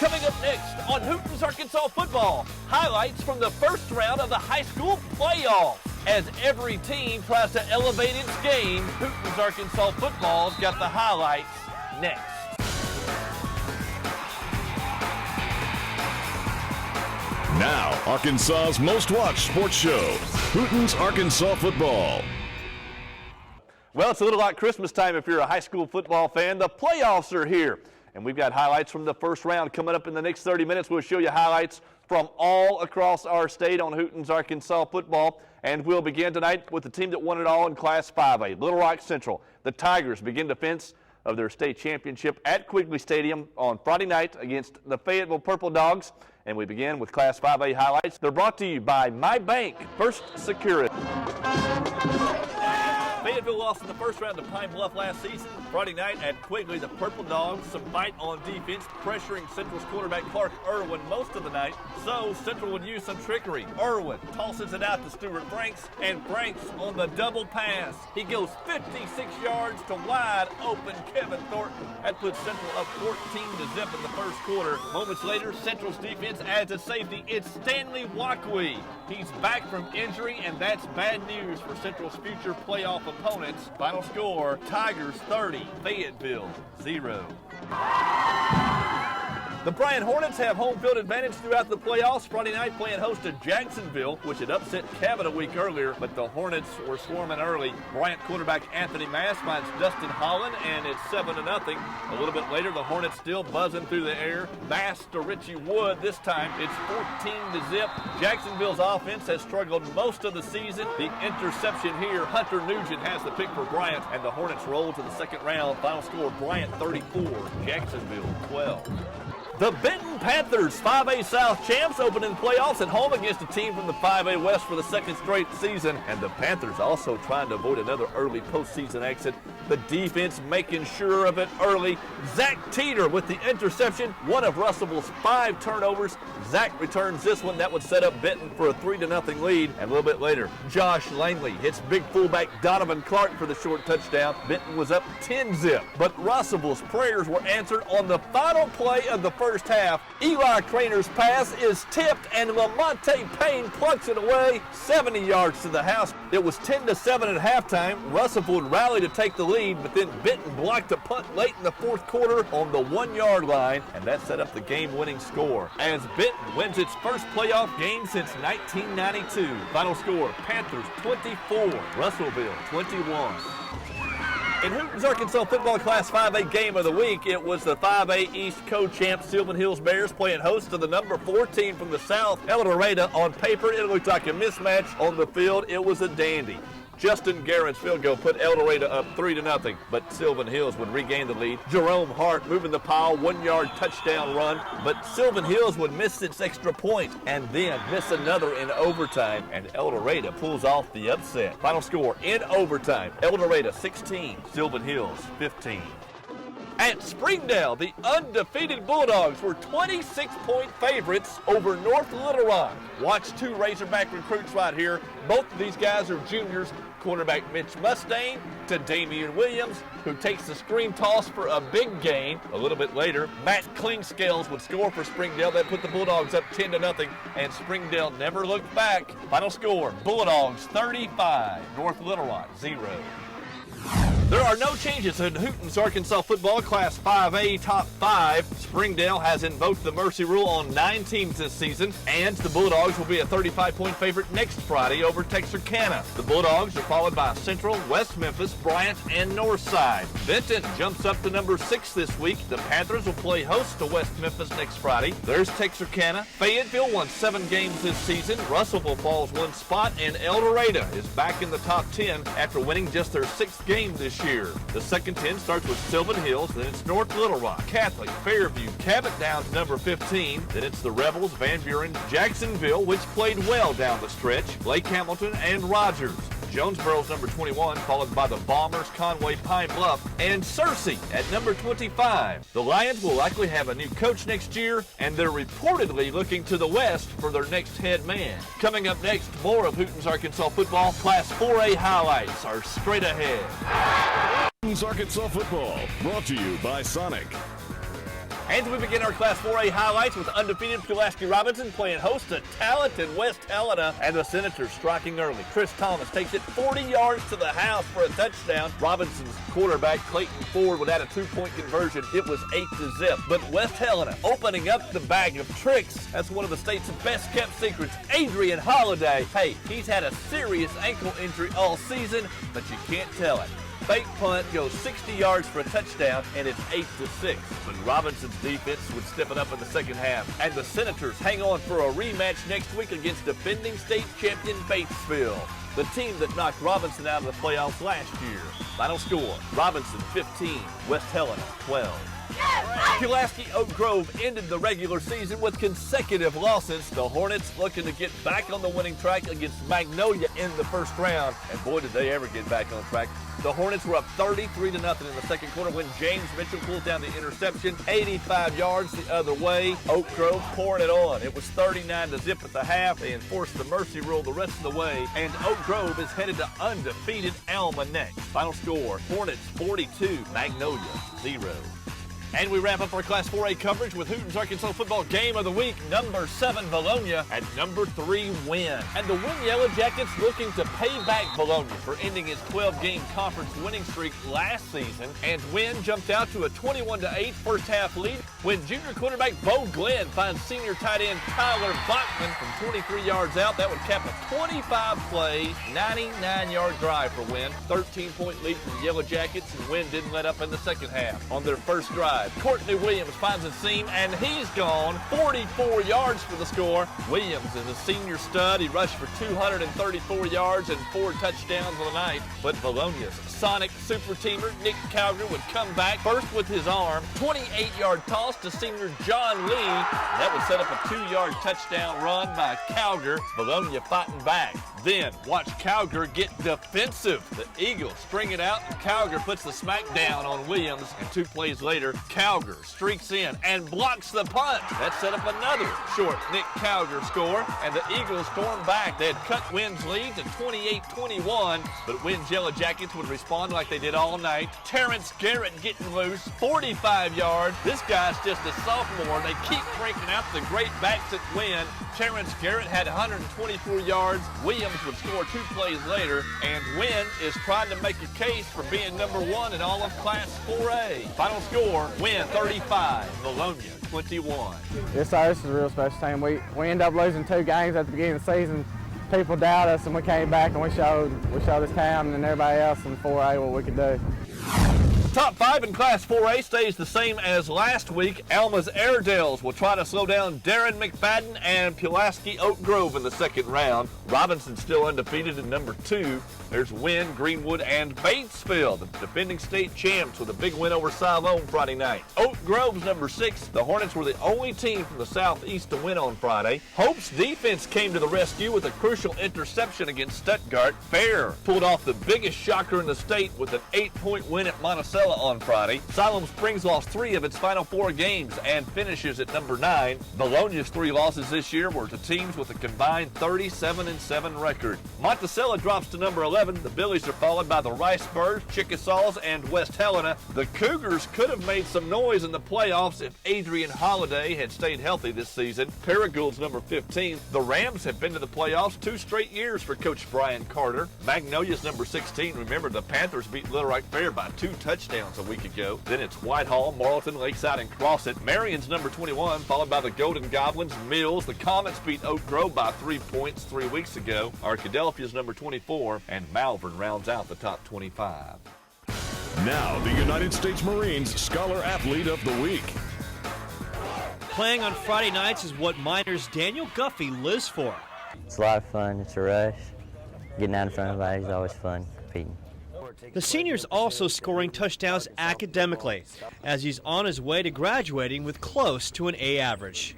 Coming up next on Hooten's Arkansas football, highlights from the first round of the high school playoff. As every team tries to elevate its game, Hooten's Arkansas football's got the highlights next. Now, Arkansas's most watched sports show, Hooten's Arkansas football. Well, it's a little like Christmas time if you're a high school football fan. The playoffs are here, and we've got highlights from the first round coming up in the next 30 minutes. We'll show you highlights from all across our state on Hooten's Arkansas football, and we'll begin tonight with the team that won it all in Class 5A, Little Rock Central. The Tigers begin defense of their state championship at Quigley Stadium on Friday night against the Fayetteville Purple Dogs. And we begin with Class 5A highlights. They're brought to you by My Bank, First Security. Fayetteville lost in the first round to Pine Bluff last season. Friday night at Quigley, the Purple Dogs, some fight on defense, pressuring Central's quarterback Clark Irwin most of the night. So Central would use some trickery. Irwin tosses it out to Stuart Franks, and Franks on the double pass. He goes 56 yards to wide open Kevin Thornton. That puts Central up 14-0 in the first quarter. Moments later, Central's defense adds a safety. It's Stanley Wakwe. He's back from injury, and that's bad news for Central's future playoff opponents. Final score, Tigers 30, Fayetteville 0. The BRYANT Hornets have home field advantage throughout the playoffs. Friday night playing host to Jacksonville, which had upset CABOT a week earlier, but the Hornets were swarming early. BRYANT quarterback Anthony Mass finds Dustin Holland, and it's 7-0. A little bit later, the Hornets still buzzing through the air. Mass to Richie Wood. This time, it's 14-0. Jacksonville's offense has struggled most of the season. The interception here, Hunter Nugent has the pick for BRYANT, and the Hornets roll to the second round. Final score, BRYANT 34, Jacksonville 12. The Benton Panthers, 5A South champs, opening playoffs at home against a team from the 5A West for the second straight season. And the Panthers also trying to avoid another early postseason exit. The defense making sure of it early. Zach Teeter with the interception, one of Russellville's 5 turnovers. Zach returns this one. That would set up Benton for a 3-0 lead. And a little bit later, Josh Langley hits big fullback Donovan Clark for the short touchdown. Benton was up 10-0. But Russellville's prayers were answered on the final play of the first half. Eli Craner's pass is tipped, and Lamonte Payne plucks it away 70 yards to the house. It was 10-7 at halftime. Russellville would rally to take the lead, but then Benton blocked a punt late in the fourth quarter on the 1-yard line, and that set up the game-winning score. As Benton wins its first playoff game since 1992. Final score, Panthers 24, Russellville 21. In Hooten's Arkansas football Class 5A game of the week, it was the 5A East co-champ Sylvan Hills Bears playing host to the number 4 team from the South, El Dorado. On paper, it looked like a mismatch. On the field, it was a dandy. Justin Guerin's field goal put El Dorado up 3-0, but Sylvan Hills would regain the lead. Jerome Hart moving the pile, 1-yard touchdown run, but Sylvan Hills would miss its extra point and then miss another in overtime, and El Dorado pulls off the upset. Final score in overtime, El Dorado 16, Sylvan Hills 15. At Springdale, the undefeated Bulldogs were 26-point favorites over North Little Rock. Watch 2 Razorback recruits right here. Both of these guys are juniors. Quarterback Mitch Mustaine to Damian Williams, who takes the screen toss for a big gain. A little bit later, Matt Klingscales would score for Springdale. That put the Bulldogs up 10-0, and Springdale never looked back. Final score, Bulldogs 35, North Little Rock 0. There are no changes in Hooten's Arkansas football Class 5A Top 5. Springdale has invoked the mercy rule on 9 teams this season, and the Bulldogs will be a 35-point favorite next Friday over Texarkana. The Bulldogs are followed by Central, West Memphis, Bryant, and Northside. Benton jumps up to number 6 this week. The Panthers will play host to West Memphis next Friday. There's Texarkana. Fayetteville won 7 games this season. Russellville falls 1 spot, and El Dorado is back in the top 10 after winning just their 6th game this year. The second 10 starts with Sylvan Hills, then it's North Little Rock, Catholic, Fairview, Cabot down to number 15, then it's the Rebels, Van Buren, Jacksonville, which played well down the stretch, Lake Hamilton, and Rogers. Jonesboro's number 21, followed by the Bombers, Conway, Pine Bluff, and Searcy at number 25. The Lions will likely have a new coach next year, and they're reportedly looking to the West for their next head man. Coming up next, more of Hooten's Arkansas football Class 4A highlights are straight ahead. Hooten's Arkansas football, brought to you by Sonic. And we begin our Class 4A highlights with undefeated Pulaski Robinson playing host to talented West Helena, and the Senators striking early. Chris Thomas takes it 40 yards to the house for a touchdown. Robinson's quarterback Clayton Ford would add a 2-point conversion. It was 8-0. But West Helena opening up the bag of tricks. That's one of the state's best kept secrets. Adrian Holiday. Hey, he's had a serious ankle injury all season, but you can't tell it. Fake punt goes 60 yards for a touchdown, and it's 8-6. But Robinson's defense would step it up in the second half. And the Senators hang on for a rematch next week against defending state champion Batesville, the team that knocked Robinson out of the playoffs last year. Final score, Robinson 15, West Helena 12. Pulaski Oak Grove ended the regular season with consecutive losses. The Hornets looking to get back on the winning track against Magnolia in the first round. And boy, did they ever get back on track. The Hornets were up 33-0 in the second quarter when James Mitchell pulled down the interception, 85 yards the other way. Oak Grove pouring it on. It was 39-0 at the half. They enforced the mercy rule the rest of the way, and Oak Grove is headed to undefeated Alma next. Final score, Hornets 42, Magnolia 0. And we wrap up our Class 4A coverage with Hooten's Arkansas Football Game of the Week. Number 7, Vilonia, at number 3, WYNNE. And the WYNNE Yellow Jackets looking to pay back Vilonia for ending its 12-game conference winning streak last season. And WYNNE jumped out to a 21-8 first-half lead when junior quarterback Bo Glenn finds senior tight end Tyler Bachman from 23 yards out. That would cap a 25-play, 99-yard drive for WYNNE. 13-point lead for the Yellow Jackets, and WYNNE didn't let up in the second half. On their first drive, Courtney Williams finds a seam, and he's gone 44 yards for the score. Williams is a senior stud. He rushed for 234 yards and 4 touchdowns on the night. But Vilonia's sonic super teamer, Nick Calgary, would come back first with his arm. 28-yard toss to senior John Lee. That would set up a 2-yard touchdown run by Calgary. Vilonia fighting back. Then watch Calgary get defensive. The Eagles string it out, and Calgary puts the smack down on Williams. And 2 plays later, Calgary streaks in and blocks the punt. That set up another short Nick Calgary score, and the Eagles storm back. They had cut WYNNE's lead to 28-21, but WYNNE's Yellow Jackets would respond like they did all night. Terrence Garrett getting loose, 45 yards. This guy's just a sophomore. They keep cranking out the great backs at WYNNE. Terrence Garrett had 124 yards. Williams would score 2 plays later, and WYNNE is trying to make a case for being number 1 in all of Class 4A. Final score, WYNNE 35, Vilonia 21. Yes, sir, this is a real special team. We ended up losing 2 games at the beginning of the season. People doubted us, and we came back and we showed this town and everybody else in 4A what we could do. Top 5 in Class 4A stays the same as last week. Alma's Airedales will try to slow down Darren McFadden and Pulaski Oak Grove in the second round. Robinson still undefeated at number 2. There's WYNNE, Greenwood, and Batesville, the defending state champs, with a big win over SYLOAM Friday night. Oak Grove's number 6. The Hornets were the only team from the southeast to win on Friday. Hope's defense came to the rescue with a crucial interception against Stuttgart. Fair pulled off the biggest shocker in the state with an 8-point win at Monticello on Friday. Siloam Springs lost 3 of its final 4 games and finishes at number 9. Vilonia's 3 losses this year were to teams with a combined 37-7 record. Monticello drops to number 11. The Billies are followed by the Ricebirds, Chickasaws, and West Helena. The Cougars could have made some noise in the playoffs if Adrian Holiday had stayed healthy this season. Paragould's number 15. The Rams have been to the playoffs 2 straight years for Coach Brian Carter. Magnolia's number 16. Remember, the Panthers beat Little Rock Fair by 2 touchdowns a week ago. Then it's Whitehall, Morrillton, Lakeside, and CROSSETT. Marion's number 21, followed by the Golden Goblins, Mills. The Comets beat Oak Grove by 3 points 3 weeks ago. Arkadelphia's number 24, and Malvern rounds out the top 25. Now, the United States Marines Scholar Athlete of the Week. Playing on Friday nights is what Miners' Daniel Guffey lives for. It's a lot of fun. It's a rush. Getting out in front of everybody is always fun, competing. The senior's also scoring touchdowns academically, as he's on his way to graduating with close to an A average.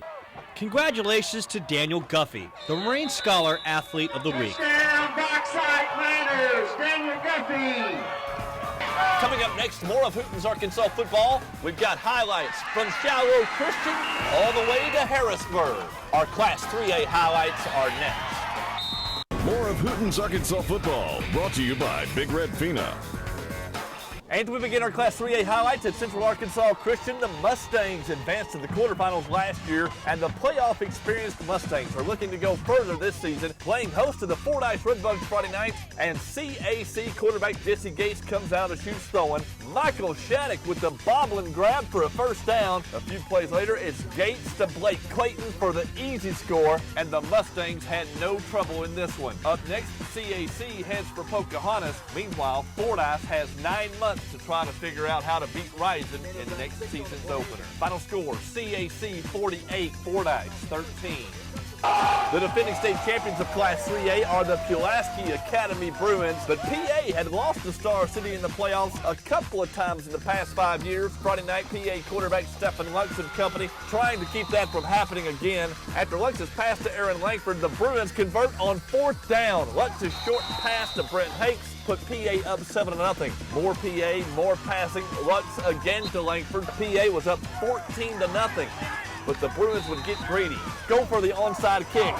Congratulations to Daniel Guffey, the Marine Scholar Athlete of the Week. Touchdown, backside Miners, Daniel Guffey. Coming up next, more of Hooten's Arkansas football. We've got highlights from Shiloh Christian all the way to Harrisburg. Our Class 3A highlights are next. More of Hooten's Arkansas football, brought to you by Big Red Fina. And we begin our Class 3A highlights at Central Arkansas Christian. The Mustangs advanced to the quarterfinals last year, and the playoff experienced Mustangs are looking to go further this season, playing host to the FORDYCE Redbugs Friday night, and CAC quarterback Jesse Gates comes out of shoes throwing. Michael Shattuck with the bobbling grab for a first down. A few plays later, it's Gates to Blake Clayton for the easy score, and the Mustangs had no trouble in this one. Up next, CAC heads for Pocahontas. Meanwhile, FORDYCE has 9 months to try to figure out how to beat Rising in next season's opener. Final score, CAC 48, FORDYCE 13. The defending state champions of Class 3A are the Pulaski Academy Bruins, but PA had lost to Star City in the playoffs a couple of times in the past 5 years. Friday night, PA quarterback Stephen Lux and company trying to keep that from happening again. After Lux's pass to Aaron Langford, the Bruins convert on 4th down. Lux's short pass to Brent Hakes put PA up 7-0. More PA, more passing. Lux again to Langford. PA was up 14-0. But the Bruins would get greedy. Go for the onside kick.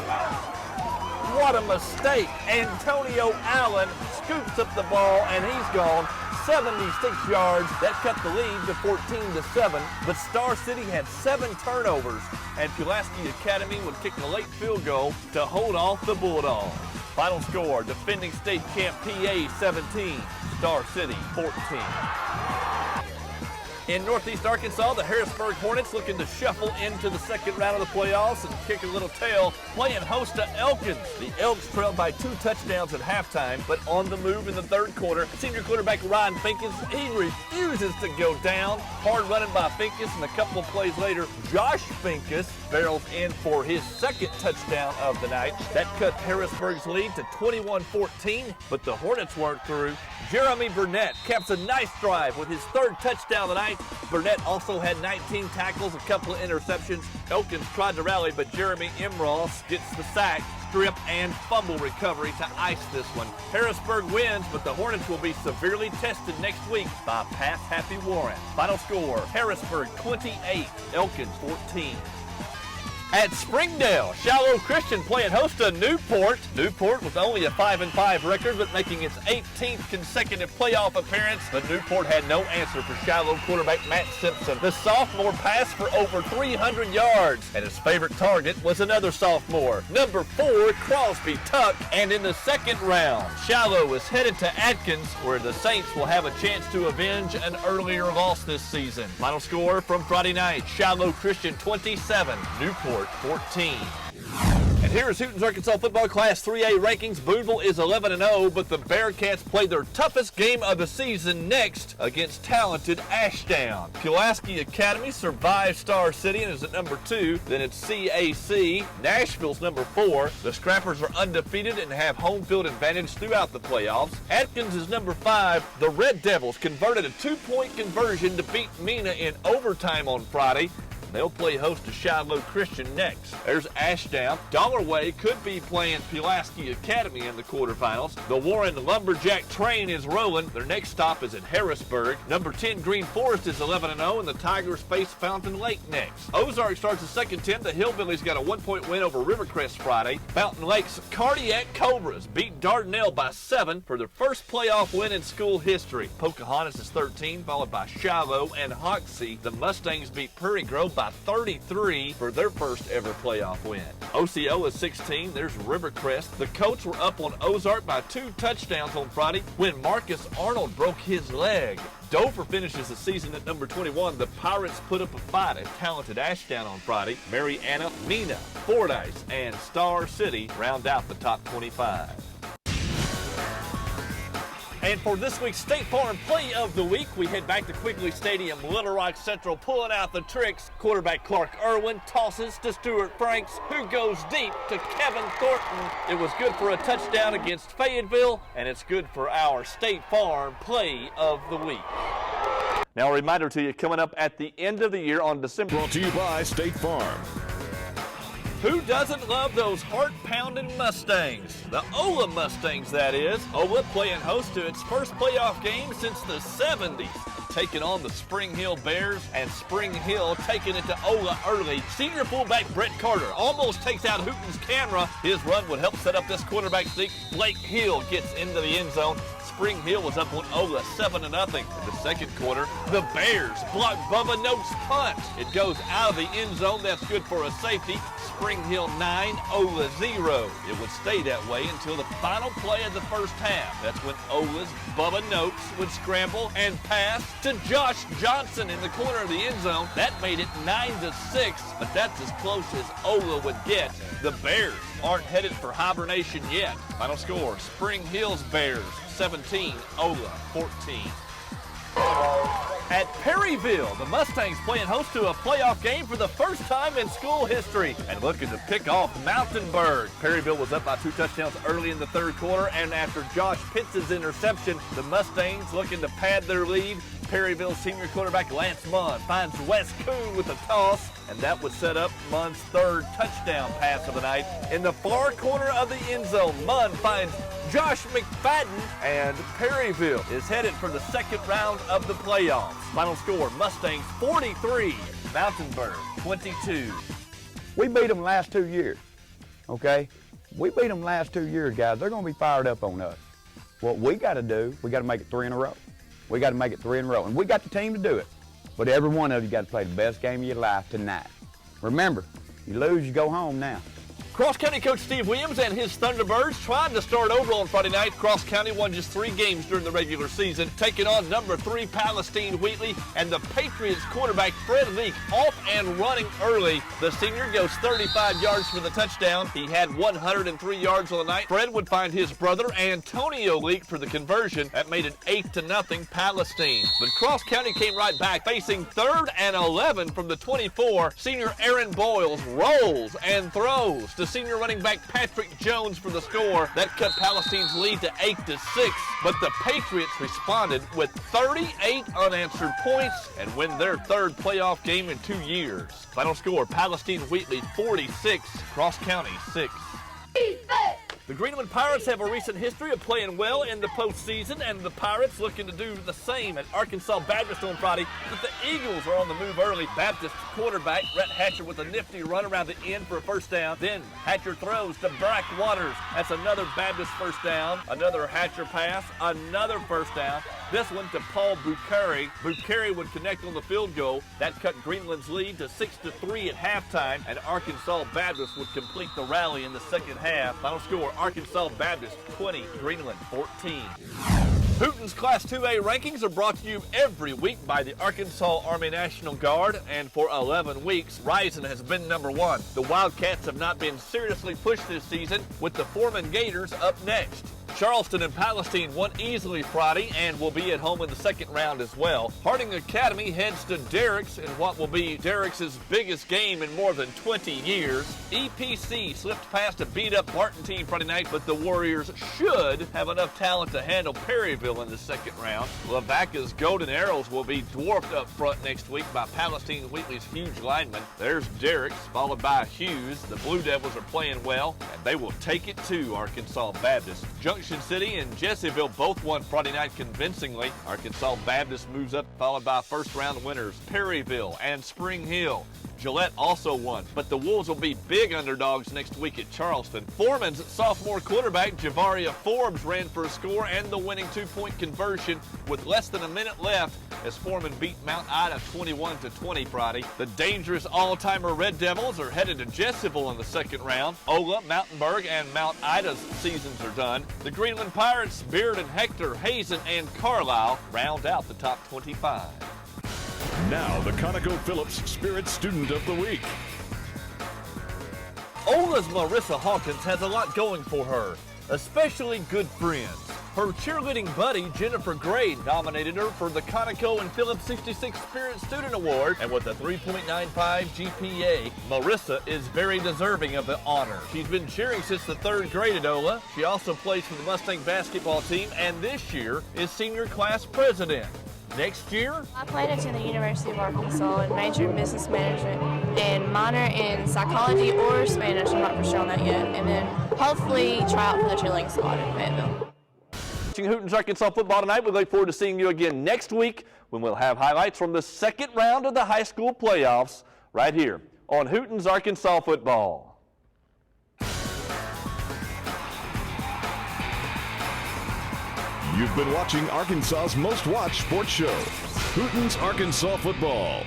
What a mistake. Antonio Allen scoops up the ball, and he's gone 76 yards. That cut the lead to 14-7. But Star City had 7 turnovers, and Pulaski Academy would kick a late field goal to hold off the Bulldogs. Final score, defending state champ PA 17, Star City 14. In Northeast Arkansas, the Harrisburg Hornets looking to shuffle into the second round of the playoffs and kick a little tail, playing host to Elkins. The Elks trailed by 2 touchdowns at halftime, but on the move in the third quarter, senior quarterback Ryan Finkus, he refuses to go down. Hard running by Finkus, and a couple of plays later, Josh Finkus barrels in for his second touchdown of the night. That cut Harrisburg's lead to 21-14, but the Hornets weren't through. Jeremy Burnett caps a nice drive with his 3rd touchdown of the night. Burnett also had 19 tackles, a couple of interceptions. Elkins tried to rally, but Jeremy Imross gets the sack, strip, and fumble recovery to ice this one. Harrisburg wins, but the Hornets will be severely tested next week by pass-happy Warren. Final score, Harrisburg 28, Elkins 14. At Springdale, Shiloh Christian playing host to Newport. Newport with only a 5-5 record, but making its 18th consecutive playoff appearance. But Newport had no answer for Shiloh quarterback Matt Simpson. The sophomore passed for over 300 yards, and his favorite target was another sophomore, number 4, Crosby Tuck. And in the second round, Shiloh is headed to Atkins, where the Saints will have a chance to avenge an earlier loss this season. Final score from Friday night, Shiloh Christian 27, Newport 14. And here's Hooten's Arkansas football Class 3A rankings. Boonville is 11-0, but the Bearcats play their toughest game of the season next against talented Ashdown. Pulaski Academy survives Star City and is at number 2. Then it's CAC. Nashville's number 4. The Scrappers are undefeated and have home field advantage throughout the playoffs. Atkins is number 5. The Red Devils converted a 2-point conversion to beat MENA in overtime on Friday. They'll play host to Shiloh Christian next. There's Ashdown. Dollarway could be playing Pulaski Academy in the quarterfinals. The Warren Lumberjack train is rolling. Their next stop is at Harrisburg. Number 10 Green Forest is 11-0, and the Tigers face Fountain Lake next. Ozark starts the second 10. The Hillbillies got a 1-point win over Rivercrest Friday. Fountain Lake's Cardiac Cobras beat Dardanelle by 7 for their first playoff win in school history. Pocahontas is 13, followed by Shiloh and HOXIE. The Mustangs beat Prairie Grove by 33 for their first ever playoff win. OCO is 16. There's Rivercrest. The Colts were up on Ozark by 2 touchdowns on Friday when Marcus Arnold broke his leg. Dover finishes the season at number 21. The Pirates put up a fight at talented Ashdown on Friday. Marianna, MENA, Fordyce, and Star City round out the top 25. And for this week's State Farm Play of the Week, we head back to Quigley Stadium. Little Rock Central pulling out the tricks. Quarterback Clark Irwin tosses to Stuart Franks, who goes deep to Kevin Thornton. It was good for a touchdown against Fayetteville, and it's good for our State Farm Play of the Week. Now a reminder to you, coming up at the end of the year on December. Brought to you by State Farm. Who doesn't love those heart-pounding Mustangs? The Ola Mustangs, that is. Ola playing host to its first playoff game since the 70s. Taking on the Spring Hill Bears, and Spring Hill taking it to Ola early. Senior fullback Brett Carter almost takes out Hooten's camera. His run would help set up this quarterback sneak. Blake Hill gets into the end zone. Spring Hill was up on Ola 7-0. In the second quarter, the Bears blocked Bubba Noakes' punt. It goes out of the end zone. That's good for a safety. Spring Hill 9, Ola 0. It would stay that way until the final play of the first half. That's when Ola's Bubba Noakes would scramble and pass to Josh Johnson in the corner of the end zone. That made it 9-6, but that's as close as Ola would get. The Bears aren't headed for hibernation yet. Final score, Spring Hill's Bears 17, Ola 14. At Perryville, the Mustangs playing host to a playoff game for the first time in school history and looking to pick off Mountainburg. Perryville was up by 2 touchdowns early in the third quarter, and after Josh Pitts' interception, the Mustangs looking to pad their lead. Perryville senior quarterback Lance Munn finds Wes Kuhn with a toss, and that would set up Munn's third touchdown pass of the night. In the far corner of the end zone, Munn finds Josh McFadden, and Perryville is headed for the second round of the playoffs. Final score, Mustangs 43, Mountainburg 22. We beat them last 2 years, okay? We beat them last 2 years, guys. They're going to be fired up on us. What we got to do, we got to make it 3 in a row. We got to make it 3 in a row, and we got the team to do it. But every one of you got to play the best game of your life tonight. Remember, you lose, you go home now. Cross County coach Steve Williams and his Thunderbirds tried to start over on Friday night. Cross County won just 3 games during the regular season, taking on number 3 Palestine-Wheatley, and the Patriots quarterback Fred Leak off and running early. The senior goes 35 yards for the touchdown. He had 103 yards on the night. Fred would find his brother Antonio Leak for the conversion. That made it 8-0 Palestine. But Cross County came right back, facing 3rd and 11 from the 24. Senior Aaron Boyles rolls and throws to senior running back Patrick Jones for the score. That cut Palestine's lead to 8-6, but the Patriots responded with 38 unanswered points and win their 3rd playoff game in 2 years. Final score, Palestine-Wheatley 46, Cross County 6. The Greenland Pirates have a recent history of playing well in the postseason, and the Pirates looking to do the same at Arkansas Baptist on Friday. But the Eagles are on the move early. Baptist quarterback Rhett Hatcher with a nifty run around the end for a first down. Then Hatcher throws to Brack Waters. That's another Baptist first down. Another Hatcher pass. Another first down. This one to Paul Bukhari. Bukhari would connect on the field goal. That cut Greenland's lead to 6-3 at halftime, and Arkansas Baptist would complete the rally in the second half. Final score, Arkansas Baptist 20, Greenland 14. Hooten's Class 2A rankings are brought to you every week by the Arkansas Army National Guard, and for 11 weeks, Rising has been number 1. The Wildcats have not been seriously pushed this season, with the Foreman Gators up next. Charleston and Palestine won easily Friday and will be at home in the second round as well. Harding Academy heads to Derrick's in what will be Derrick's biggest game in more than 20 years. EPC slipped past a beat-up Barton team Friday night, but the Warriors should have enough talent to handle Perryville in the second round. Lavaca's Golden Arrows will be dwarfed up front next week by Palestine-Wheatley's huge linemen. There's Derrick's, followed by Hughes. The Blue Devils are playing well, and they will take it to Arkansas Baptist. Junction City and Jesseville both won Friday night convincingly. Arkansas Baptist moves up, followed by first-round winners Perryville and Spring Hill. Gillette also won, but the Wolves will be big underdogs next week at Charleston. Foreman's sophomore quarterback Javaria Forbes ran for a score and the winning 2-point conversion with less than a minute left as Foreman beat Mount Ida 21-20 Friday. The dangerous all-timer Red Devils are headed to Jesseville in the second round. Ola, Mountainburg, and Mount Ida's seasons are done. The Greenland Pirates, Beard and Hector, Hazen, and Carlisle round out the top 25. Now, the ConocoPhillips Spirit Student of the Week. Ola's Marissa Hawkins has a lot going for her, especially good friends. Her cheerleading buddy, Jennifer Gray, nominated her for the Conoco and Phillips 66 Spirit Student Award, and with a 3.95 GPA, Marissa is very deserving of the honor. She's been cheering since the 3rd grade at Ola. She also plays for the Mustang basketball team, and this year is senior class president. Next year, I plan to attend the University of Arkansas and major in business management and minor in psychology or Spanish. I'm not for sure on that yet. And then hopefully try out for the cheerleading squad in Fayetteville. Watching Hooten's Arkansas football tonight. We look forward to seeing you again next week when we'll have highlights from the second round of the high school playoffs right here on Hooten's Arkansas football. You've been watching Arkansas's most watched sports show, Hooten's Arkansas Football.